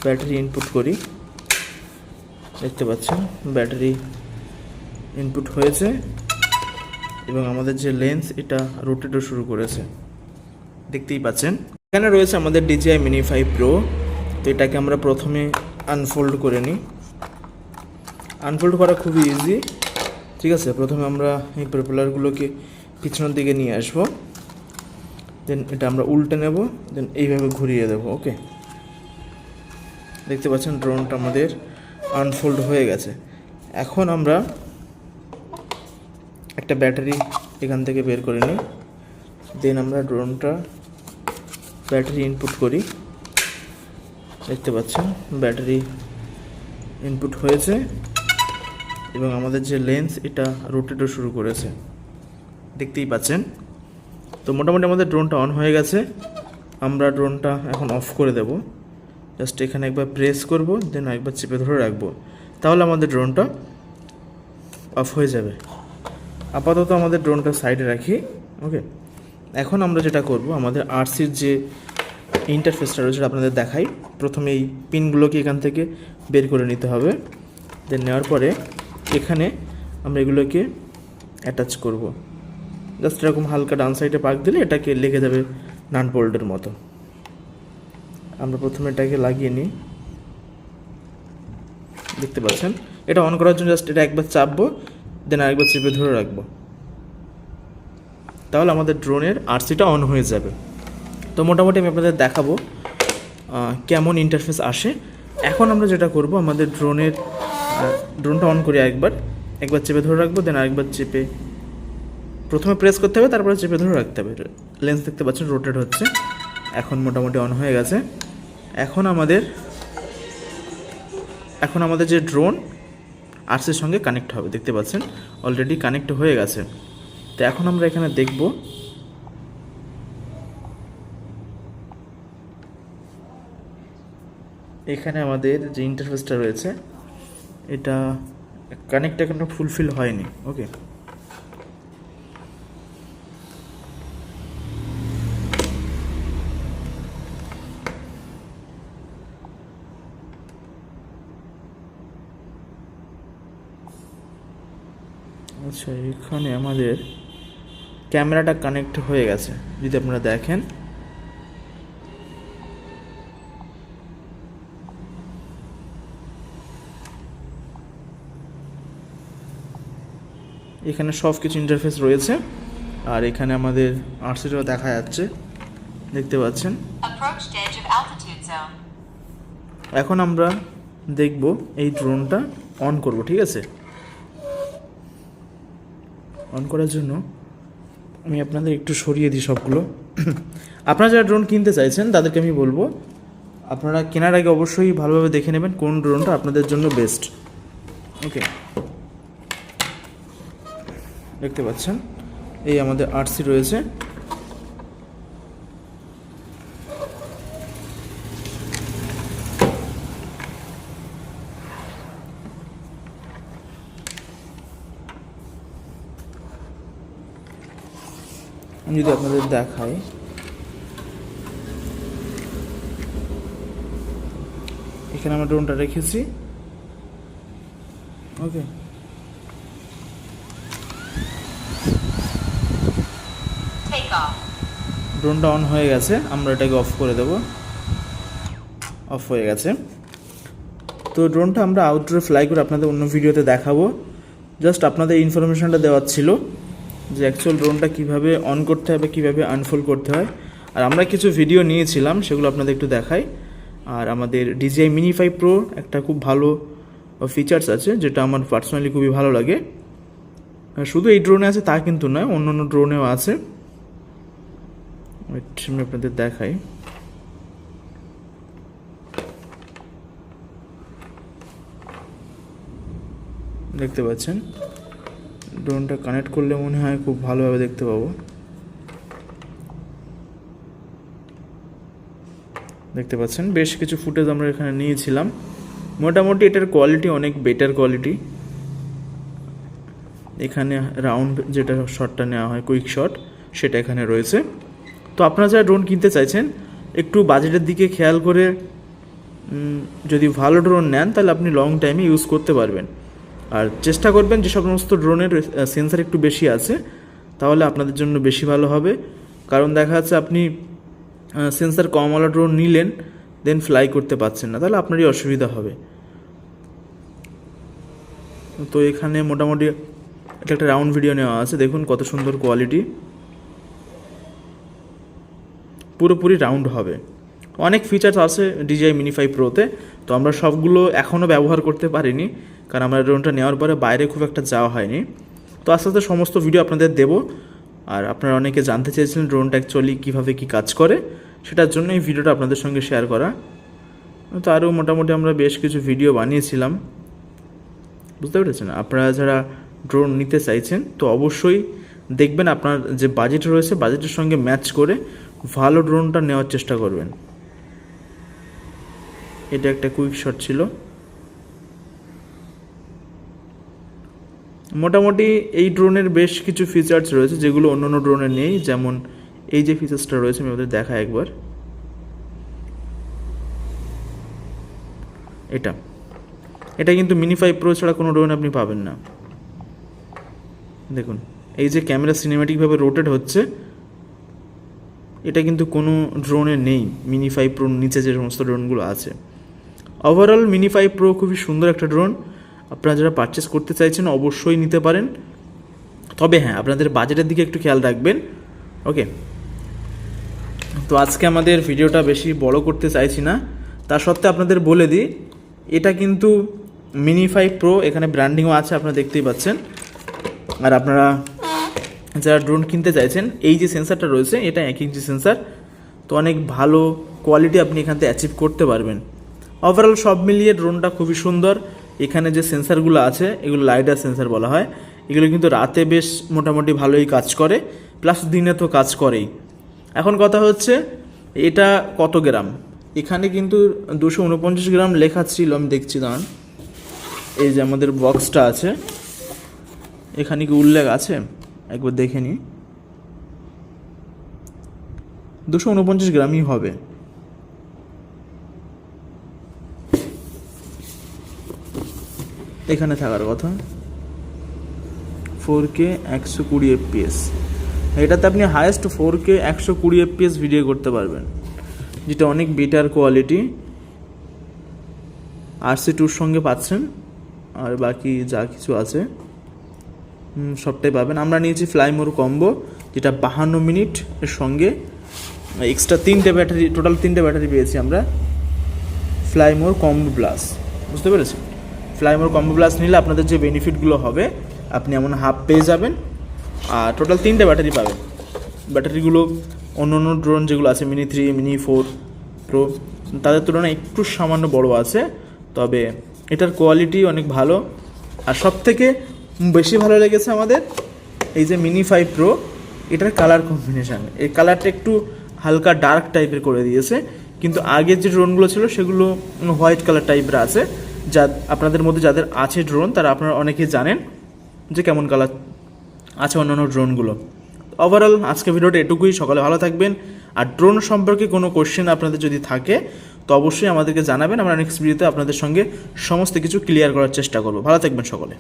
Battery input করি। দেখতে পাচ্ছেন ব্যাটারি ইনপুট হয়েছে এবং আমাদের যে লেন্স এটা রোটেটও শুরু করেছে, দেখতেই পাচ্ছেন। এখানে রয়েছে আমাদের DJI Mini 5 Pro। তো এটাকে আমরা প্রথমে আনফোল্ড করে নিই। আনফোল্ড করা খুবই ইজি, ঠিক আছে। প্রথমে আমরা এই প্রপেলারগুলোকে পিছনের দিকে নিয়ে আসবো, দেন এটা আমরা উল্টে নেব, দেন এইভাবে ঘুরিয়ে দেবো। ওকে, দেখতে পাচ্ছেন ড্রোনটা আমাদের আনফোল্ড হয়ে গেছে। এখন আমরা একটা ব্যাটারি এখান থেকে বের করে নিই, দেন আমরা ড্রোনটা ব্যাটারি ইনপুট করি। দেখতে পাচ্ছেন ব্যাটারি ইনপুট হয়েছে এবং আমাদের যে লেন্স এটা রোটেটও শুরু করেছে, দেখতেই পাচ্ছেন। তো মোটামুটি আমাদের ড্রোনটা অন হয়ে গেছে। আমরা ড্রোনটা এখন অফ করে দেব। জাস্ট এখানে একবার প্রেস করব, দেন একবার চেপে ধরে রাখবো, তাহলে আমাদের ড্রোনটা অফ হয়ে যাবে। আপাতত আমাদের ড্রোনটা সাইডে রাখি। ওকে, এখন আমরা যেটা করব, আমাদের আরসির যে ইন্টারফেসটা রয়েছে আপনাদের দেখাই। প্রথমে এই পিনগুলোকে এখান থেকে বের করে নিতে হবে, দেন নেওয়ার পরে এখানে আমরা এগুলোকে অ্যাটাচ করব। জাস্ট এরকম হালকা ডান সাইডে পাক দিলে এটাকে লেগে যাবে নাট বোল্টের মতো। আমরা প্রথমে এটাকে লাগিয়ে নিই। দেখতে পাচ্ছেন এটা অন করার জন্য জাস্ট এটা একবার চাপবো, দেন আরেকবার চেপে ধরে রাখবো, তাহলে আমাদের ড্রোনের আরসিটা অন হয়ে যাবে। তো মোটামুটি আমি আপনাদের দেখাবো কেমন ইন্টারফেস আসে। এখন আমরা যেটা করব, আমাদের ড্রোনটা অন করি, একবার চেপে ধরে রাখবো, দেন আরেকবার চেপে প্রথমে প্রেস করতে হবে, তারপরে চেপে ধরে রাখতে হবে। লেন্স দেখতে পাচ্ছেন রোটেট হচ্ছে। এখন মোটামুটি অন হয়ে গেছে। এখন আমাদের যে ড্রোন আরসির সঙ্গে কানেক্ট হবে, দেখতে পাচ্ছেন অলরেডি কানেক্ট হয়ে গেছে। তো এখন আমরা এখানে দেখব এখানে আমাদের যে ইন্টারফেসটা রয়েছে এটা কানেক্ট এখনো ফুলফিল হয়নি। ওকে, আচ্ছা, এখানে আমাদের ক্যামেরাটা কানেক্ট হয়ে গেছে। যদি আপনারা দেখেন, এখানে সব কিছু ইন্টারফেস রয়েছে, আর এখানে আমাদের আরসিটাও দেখা যাচ্ছে, দেখতে পাচ্ছেন। এখন আমরা দেখব এই ড্রোনটা অন করব, ঠিক আছে। অন করার জন্য আমি আপনাদের একটু সরিয়ে দিই সবগুলো। আপনারা যারা ড্রোন কিনতে চাইছেন তাদেরকে আমি বলবো, আপনারা কেনার আগে অবশ্যই ভালোভাবে দেখে নেবেন কোন ড্রোনটা আপনাদের জন্য বেস্ট। ওকে, দেখতে পাচ্ছেন এই আমাদের আরসি রয়েছে। আমি যদি আপনাদের দেখাই, এখানে আমরা ড্রোনটা রেখেছি। ওকে, ড্রোনটা অন হয়ে গেছে। আমরা এটাকে অফ করে দেব। অফ হয়ে গেছে। তো ড্রোনটা আমরা আউটডোরে ফ্লাই করে আপনাদের অন্য ভিডিওতে দেখাবো। জাস্ট আপনাদের ইনফরমেশনটা দেওয়ার ছিল যে অ্যাকচুয়াল ড্রোনটা কীভাবে অন করতে হবে, কীভাবে আনফোল্ড করতে হয়। আর আমরা কিছু ভিডিও নিয়েছিলাম, সেগুলো আপনাদের একটু দেখাই। আর আমাদের DJI Mini 5 Pro একটা খুব ভালো ফিচার্স আছে, যেটা আমার পার্সোনালি খুবই ভালো লাগে। শুধু এই ড্রোনে আছে তা কিন্তু নয়, অন্য অন্য ড্রোনেও আছে। আমি আপনাদের দেখাই। দেখতে পাচ্ছেন ড্রোনটা কানেক্ট করলে মনে হয় খুব ভালোভাবে দেখতে পাবো। দেখতে পাচ্ছেন বেশ কিছু ফুটেজ আমরা এখানে নিয়েছিলাম। মোটামুটি এটার কোয়ালিটি অনেক বেটার কোয়ালিটি। এখানে রাউন্ড যেটা শটটা নেওয়া হয়, কুইক শট, সেটা এখানে রয়েছে। তো আপনারা যারা ড্রোন কিনতে চাইছেন একটু বাজেটের দিকে খেয়াল করে যদি ভালো ড্রোন নেন তাহলে আপনি লং টাইমে ইউজ করতে পারবেন। আর চেষ্টা করবেন যে সমস্ত ড্রোনের সেন্সার একটু বেশি আছে তাহলে আপনাদের জন্য বেশি ভালো হবে। কারণ দেখা যাচ্ছে আপনি সেন্সার কমওয়ালা ড্রোন নিলেন, দেন ফ্লাই করতে পারছেন না, তাহলে আপনারই অসুবিধা হবে। তো এখানে মোটামুটি এটা একটা রাউন্ড ভিডিও নেওয়া আছে, দেখুন কত সুন্দর কোয়ালিটি, পুরোপুরি রাউন্ড হবে। অনেক ফিচার্স আছে DJI Mini 5 Proতে, তো আমরা সবগুলো এখনও ব্যবহার করতে পারিনি, কারণ আমরা ড্রোনটা নেওয়ার পরে বাইরে খুব একটা যাওয়া হয়নি। তো আস্তে আস্তে সমস্ত ভিডিও আপনাদের দেবো। আর আপনারা অনেকে জানতে চেয়েছিলেন ড্রোনটা অ্যাকচুয়ালি কীভাবে কী কাজ করে, সেটার জন্য এই ভিডিওটা আপনাদের সঙ্গে শেয়ার করা। তো আরও মোটামুটি আমরা বেশ কিছু ভিডিও বানিয়েছিলাম, বুঝতে পেরেছেন। আপনারা যারা ড্রোন নিতে চাইছেন তো অবশ্যই দেখবেন আপনার যে বাজেট রয়েছে বাজেটের সঙ্গে ম্যাচ করে ভালো ড্রোনটা নেওয়ার চেষ্টা করবেন। এটা একটা কুইক শট ছিল। মোটামুটি এই ড্রোনের বেশ কিছু ফিচার্স রয়েছে যেগুলো অন্য অন্য ড্রোনের নেই, যেমন এই যে ফিচার্সটা রয়েছে আমি ওদের দেখা একবার। এটা কিন্তু Mini 5 Pro ছাড়া কোনো ড্রোন আপনি পাবেন না। দেখুন এই যে ক্যামেরা সিনেম্যাটিকভাবে রোটেট হচ্ছে, এটা কিন্তু কোনো ড্রোনে নেই Mini 5 Pro নিচে যে সমস্ত ড্রোনগুলো আছে। ওভারঅল Mini 5 Pro খুবই সুন্দর একটা ড্রোন, আপনারা যারা পারচেস করতে চাইছেন অবশ্যই নিতে পারেন। তবে হ্যাঁ, আপনাদের বাজেটের দিকে একটু খেয়াল রাখবেন। ওকে, তো আজকে আমাদের ভিডিওটা বেশি বড় করতে চাইছি না, তা সত্ত্বেও আপনাদের বলে দিই এটা কিন্তু Mini 5 Pro, এখানে ব্র্যান্ডিংও আছে আপনারা দেখতেই পাচ্ছেন। আর আপনারা যারা ড্রোন কিনতে চাইছেন এই যে সেন্সারটা রয়েছে এটা 1 ইঞ্চি সেন্সার, তো অনেক ভালো কোয়ালিটি আপনি এখান থেকে অ্যাচিভ করতে পারবেন। ওভারঅল সব মিলিয়ে ড্রোনটা খুবই সুন্দর। এখানে যে সেন্সারগুলো আছে এগুলো লাইডার সেন্সার বলা হয়, এগুলো কিন্তু রাতে বেশ মোটামুটি ভালোই কাজ করে, প্লাস দিনে তো কাজ করেই। এখন কথা হচ্ছে এটা কত গ্রাম, এখানে কিন্তু 249 গ্রাম লেখা ছিল, আমি দেখছি দাঁড়ান, এই যে আমাদের বক্সটা আছে এখানে কি উল্লেখ আছে একবার দেখে নিই। 249 গ্রামই হবে। এখানে থাকার কথা 4K 120 FPS, এটাতে আপনি হায়েস্ট 4K 120 FPS ভিডিও করতে পারবেন, যেটা অনেক বেটার কোয়ালিটি। RC2 সঙ্গে পাচ্ছেন, আর বাকি যা কিছু আছে সবটাই পাবেন। আমরা নিয়েছি ফ্লাইমোর কম্বো, যেটা 52 মিনিট এর সঙ্গে এক্সট্রা 3টে ব্যাটারি, টোটাল 3টে ব্যাটারি পেয়েছি আমরা। ফ্লাইমোর কম্বো প্লাস, বুঝতে পেরেছি। ফ্লাইমোর কম্বো প্লাস নিলে আপনাদের যে বেনিফিটগুলো হবে আপনি এমন হাফ পেয়ে যাবেন, আর টোটাল 3টে ব্যাটারি পাবেন। ব্যাটারিগুলো অন্য অন্য ড্রোন যেগুলো আছে Mini 3, Mini 4 Pro তাদের তুলনায় একটু সামান্য বড় আছে, তবে এটার কোয়ালিটি অনেক ভালো। আর সব থেকে বেশি ভালো লেগেছে আমাদের এই যে Mini 5 Pro, এটার কালার কম্বিনেশান, এই কালারটা একটু হালকা ডার্ক টাইপের করে দিয়েছে, কিন্তু আগের যে ড্রোনগুলো ছিল সেগুলো হোয়াইট কালার টাইপের আছে। যা আপনাদের মধ্যে যাদের আছে ড্রোন তারা আপনারা অনেকেই জানেন যে কেমন কালার আছে অন্যান্য ড্রোনগুলো। ওভারঅল আজকে ভিডিওটা এটুকুই। সকালে ভালো থাকবেন, আর ড্রোন সম্পর্কে কোনো কোশ্চেন আপনাদের যদি থাকে তো অবশ্যই আমাদেরকে জানাবেন, আমরা নেক্সট ভিডিওতে আপনাদের সঙ্গে সমস্ত কিছু ক্লিয়ার করার চেষ্টা করব। ভালো থাকবেন সকলে।